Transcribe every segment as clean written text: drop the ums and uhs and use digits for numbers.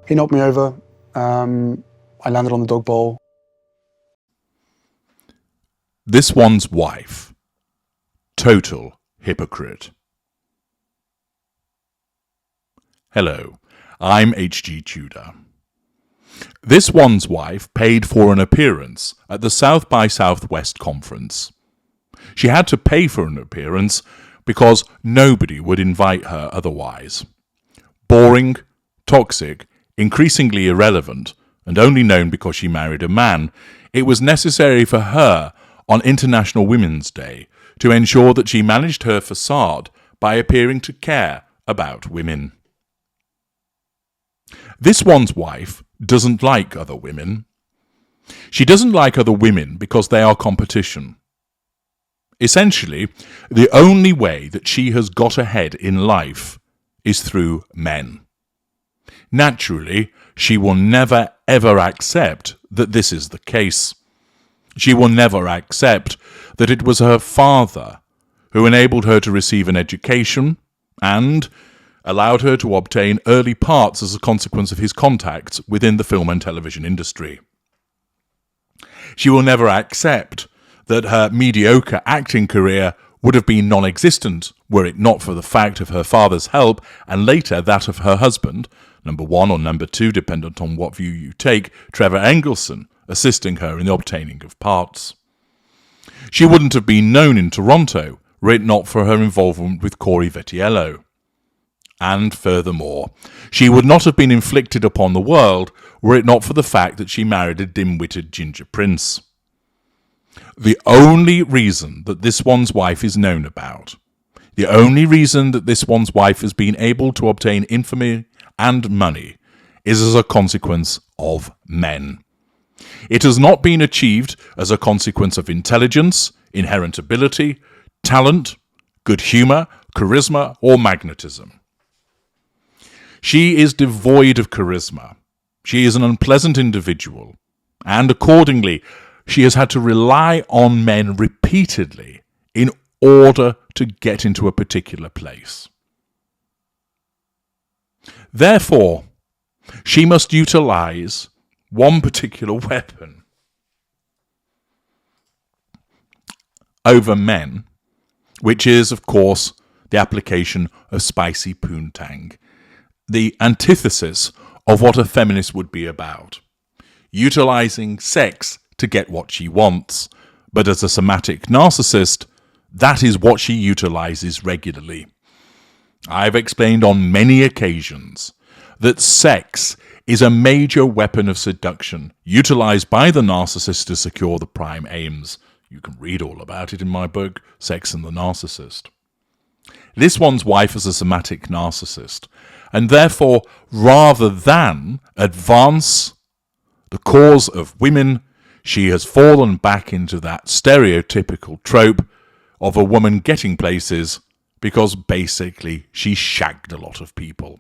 He knocked me over. I landed on the dog bowl. This one's wife. Total hypocrite. Hello, I'm H.G. Tudor. This one's wife paid for an appearance at the South by Southwest conference. She had to pay for an appearance because nobody would invite her otherwise. Boring, toxic, increasingly irrelevant, and only known because she married a man, it was necessary for her on International Women's Day to ensure that she managed her facade by appearing to care about women. This one's wife doesn't like other women. She doesn't like other women because they are competition. Essentially, the only way that she has got ahead in life is through men. Naturally, she will never ever accept that this is the case. She will never accept that it was her father who enabled her to receive an education and allowed her to obtain early parts as a consequence of his contacts within the film and television industry. She will never accept that her mediocre acting career would have been non-existent were it not for the fact of her father's help and later that of her husband, number one or number two, dependent on what view you take, Trevor Engelson, assisting her in the obtaining of parts. She wouldn't have been known in Toronto were it not for her involvement with Corey Vettiello. And furthermore, she would not have been inflicted upon the world were it not for the fact that she married a dim-witted ginger prince. The only reason that this one's wife is known about, the only reason that this one's wife has been able to obtain infamy and money is as a consequence of men. It has not been achieved as a consequence of intelligence, inherent ability, talent, good humour, charisma, or magnetism. She is devoid of charisma. She is an unpleasant individual, and accordingly, she has had to rely on men repeatedly in order to get into a particular place. Therefore, she must utilize one particular weapon over men, which is, of course, the application of spicy poontang, the antithesis of what a feminist would be about, utilizing sex to get what she wants, but as a somatic narcissist, that is what she utilizes regularly. I've explained on many occasions that sex is a major weapon of seduction utilized by the narcissist to secure the prime aims. You can read all about it in my book, Sex and the Narcissist. This one's wife is a somatic narcissist, and therefore, rather than advance the cause of women, she has fallen back into that stereotypical trope of a woman getting places because basically she shagged a lot of people.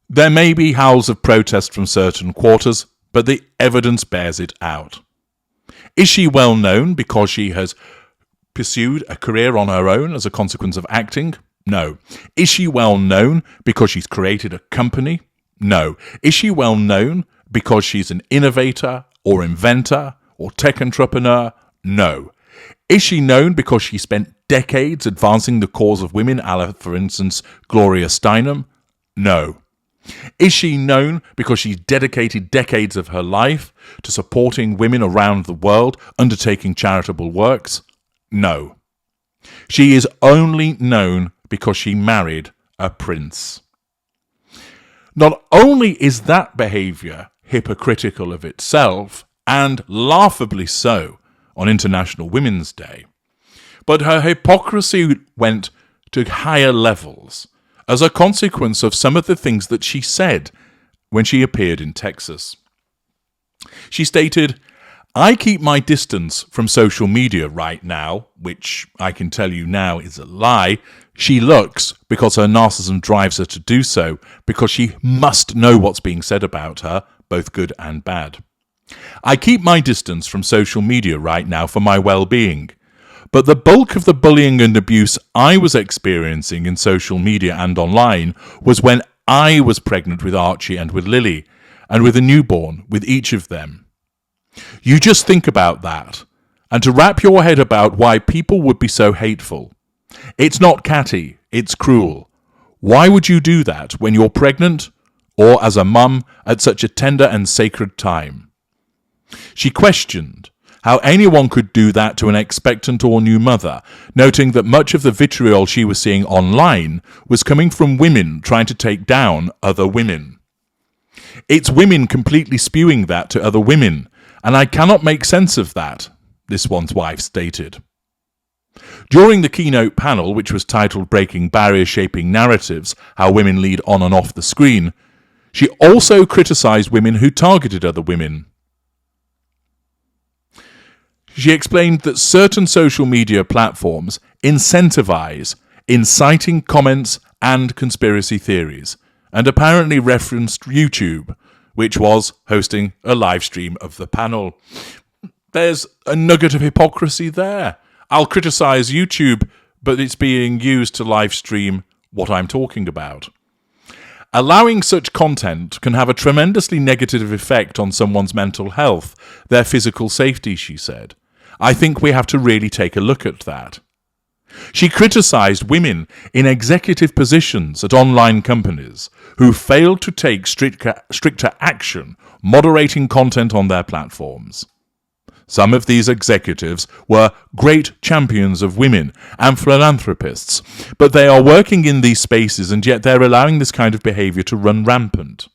There may be howls of protest from certain quarters, but the evidence bears it out. Is she well known because she has pursued a career on her own as a consequence of acting? No. Is she well known because she's created a company? No. Is she well known because she's an innovator or inventor or tech entrepreneur? No. Is she known because she spent decades advancing the cause of women, a la, for instance, Gloria Steinem? No. Is she known because she's dedicated decades of her life to supporting women around the world, undertaking charitable works? No. She is only known because she married a prince. Not only is that behaviour hypocritical of itself, and laughably so on International Women's Day, but her hypocrisy went to higher levels as a consequence of some of the things that she said when she appeared in Texas. She stated, "I keep my distance from social media right now," which I can tell you now is a lie. She looks because her narcissism drives her to do so, because she must know what's being said about her, both good and bad. "I keep my distance from social media right now for my well-being. But the bulk of the bullying and abuse I was experiencing in social media and online was when I was pregnant with Archie and with Lily, and with a newborn with each of them. You just think about that, and to wrap your head about why people would be so hateful. It's not catty, it's cruel. Why would you do that when you're pregnant, or as a mum at such a tender and sacred time? She questioned how anyone could do that to an expectant or new mother, noting that much of the vitriol she was seeing online was coming from women trying to take down other women. It's women completely spewing that to other women, and I cannot make sense of that, this one's wife stated. During the keynote panel, which was titled Breaking Barriers, Shaping Narratives, How Women Lead On and Off the Screen, she also criticised women who targeted other women. She explained that certain social media platforms incentivize inciting comments and conspiracy theories, and apparently referenced YouTube, which was hosting a live stream of the panel. There's a nugget of hypocrisy there. I'll criticise YouTube, but it's being used to live stream what I'm talking about. Allowing such content can have a tremendously negative effect on someone's mental health, their physical safety, she said. I think we have to really take a look at that. She criticised women in executive positions at online companies who failed to take stricter action moderating content on their platforms. Some of these executives were great champions of women and philanthropists, but they are working in these spaces and yet they're allowing this kind of behaviour to run rampant.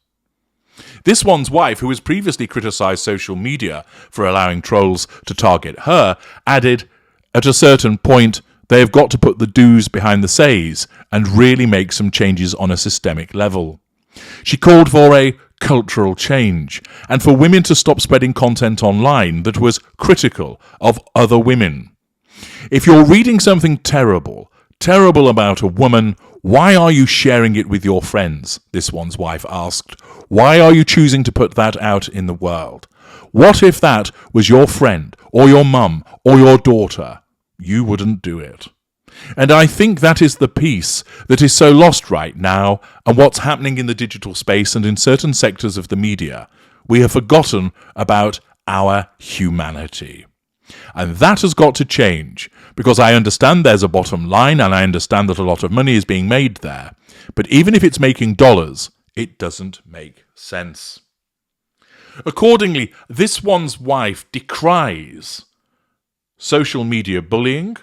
This one's wife, who has previously criticised social media for allowing trolls to target her, added, at a certain point, they have got to put the do's behind the says and really make some changes on a systemic level. She called for a cultural change and for women to stop spreading content online that was critical of other women. If you're reading something terrible about a woman, why are you sharing it with your friends? This one's wife asked. Why are you choosing to put that out in the world? What if that was your friend or your mum or your daughter? You wouldn't do it. And I think that is the piece that is so lost right now, and what's happening in the digital space and in certain sectors of the media. We have forgotten about our humanity. And that has got to change, because I understand there's a bottom line, and I understand that a lot of money is being made there. But even if it's making dollars, it doesn't make sense. Accordingly, this one's wife decries social media bullying,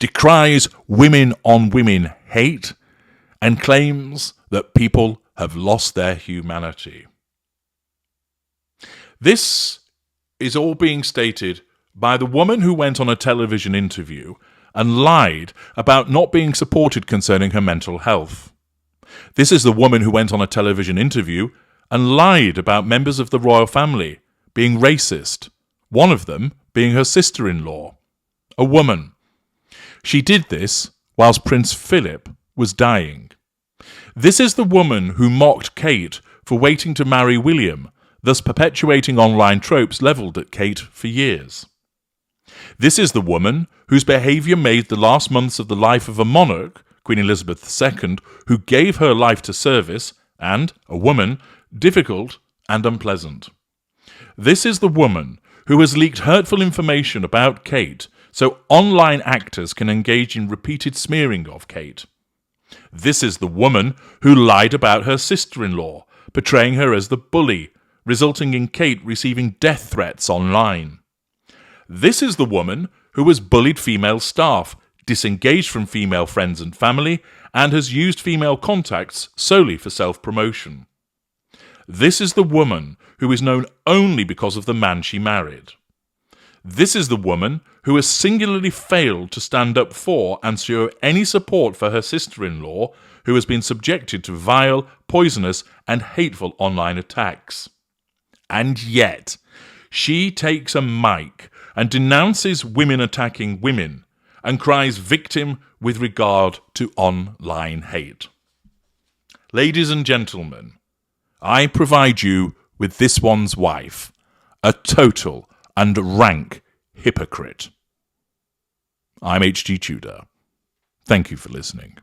decries women-on-women hate, and claims that people have lost their humanity. This is all being stated by the woman who went on a television interview and lied about not being supported concerning her mental health. This is the woman who went on a television interview and lied about members of the royal family being racist, one of them being her sister-in-law, a woman. She did this whilst Prince Philip was dying. This is the woman who mocked Kate for waiting to marry William, thus perpetuating online tropes levelled at Kate for years. This is the woman whose behaviour made the last months of the life of a monarch, Queen Elizabeth II, who gave her life to service, and, a woman, difficult and unpleasant. This is the woman who has leaked hurtful information about Kate so online actors can engage in repeated smearing of Kate. This is the woman who lied about her sister-in-law, portraying her as the bully, resulting in Kate receiving death threats online. This is the woman who has bullied female staff, disengaged from female friends and family, and has used female contacts solely for self-promotion. This is the woman who is known only because of the man she married. This is the woman who has singularly failed to stand up for and show any support for her sister-in-law, who has been subjected to vile, poisonous, and hateful online attacks. And yet, she takes a mic and denounces women attacking women, and cries victim with regard to online hate. Ladies and gentlemen, I provide you with this one's wife, a total and rank hypocrite. I'm H.G. Tudor. Thank you for listening.